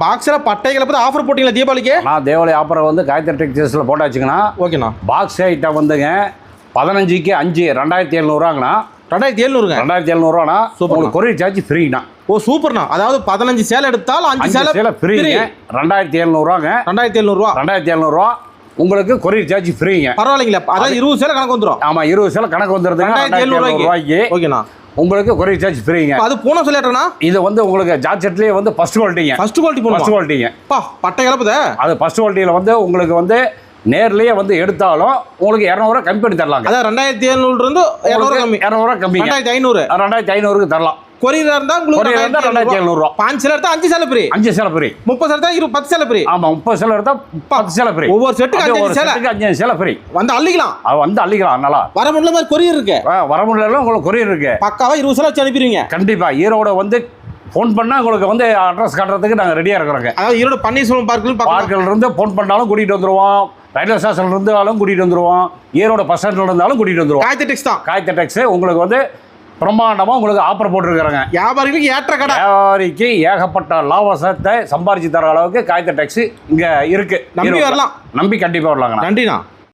பாக்ஸில் பட்டைகளை பற்றி ஆஃபர் போட்டிங்களா தீபாவளிக்கு? நான் தீபாவளி ஆஃபர் வந்து காயத்ரி டெக்ஸ்டைல்ஸில் போட்டாச்சுங்கண்ணா. ஓகேண்ணா. பாக்ஸ் ஐட்டம் வந்துங்க 15க்கு 5 2700 2700 2700 உங்களுக்கு கொரியர் சார்ஜ் ஃப்ரீண்ணா. ஓ சூப்பர்ண்ணா. அதாவது 15 சேலை எடுத்தால் 5 சேலை ஃப்ரீங்க. 2700 2700 உங்களுக்கு கொரியர் சார்ஜ் ஃப்ரீங்க. பரவாயில்லைங்களா? அதாவது 20 சேலை கணக்கு வந்துடும். ஆமாம் 20 சேலை கணக்கு வந்துடுது. 2700 ஓகேண்ணா. உங்களுக்கு கொரியர் சார்ஜ் ஃப்ரீங்க. அது பூனை சொல்லிட்டேண்ணா. இது வந்து உங்களுக்கு ஜார்ஜெட்லேயே வந்து ஃபர்ஸ்ட் குவாலிட்டிங்க. ஃபர்ஸ்ட் குவாலிட்டிங்க. பட்டை கிளப்புதே. அது ஃபர்ஸ்ட் குவாலிட்டியில் வந்து உங்களுக்கு வந்து நேர்லயே வந்து எடுத்தாலும் உங்களுக்கு 200 கம்மி பண்ணி தரலாங்க. அதான் 2700 இருந்து 200 கம்மி. 200 கம்மி. 2500 தரலாம். கொரியர் இருந்தா உங்களுக்கு 2700. 5 சேலை எடுத்தா 5 சேலை ஃப்ரீ. 5 சேலை ஃப்ரீ. 30 சேலை எடுத்தா 10 சேலை ஃப்ரீ. ஆமா 30 சேலை எடுத்தா 10 சேலை ஃப்ரீ. ஒவ்வொரு செட்டுக்கு 5 சேலை ஃப்ரீ. வந்து அள்ளிக்கலாம். வந்து அள்ளிக்கலாம். நல்லா வர முடியல மாதிரி கொரியர் இருக்கு. வர முடியல உங்களுக்கு கொரியர் இருக்கு. பக்காவா 20 சேலை வச்சு அனுப்பிடுவீங்க. கண்டிப்பா. ஈரோட வந்து ஃபோன் பண்ணால் உங்களுக்கு வந்து அட்ரஸ் காட்டுறதுக்கு நாங்கள் ரெடியாக இருக்கிறோங்க. அதாவது ஈரோடு பன்னீர்செல்வம் பார்க்கில் இருந்து ஃபோன் பண்ணாலும் கூட்டிகிட்டு வந்துடுவோம். ரயில்வே ஸ்டேஷன்ல இருந்தாலும் கூட்டிகிட்டு வந்துடுவோம். ஈரோடு பஸ் ஸ்டாண்டில் இருந்தாலும் கூட்டிகிட்டு வந்துடுவோம். காயத்ரி டெக்ஸ் தான். காயத்ரி டெக்ஸ் உங்களுக்கு வந்து பிரம்மாண்டமாக உங்களுக்கு ஆஃபர் போட்டுருக்குறாங்க. வியாபாரிகளுக்கு ஏற்ற கடை. வியாபாரிக்கு ஏகப்பட்ட லாபத்தை சம்பாரிச்சு தர அளவுக்கு காயத்ரி டெக்ஸ் இங்கே இருக்குது. நம்பி வரலாம். நம்பி கண்டிப்பாக வரலாங்க. நன்றிண்ணா.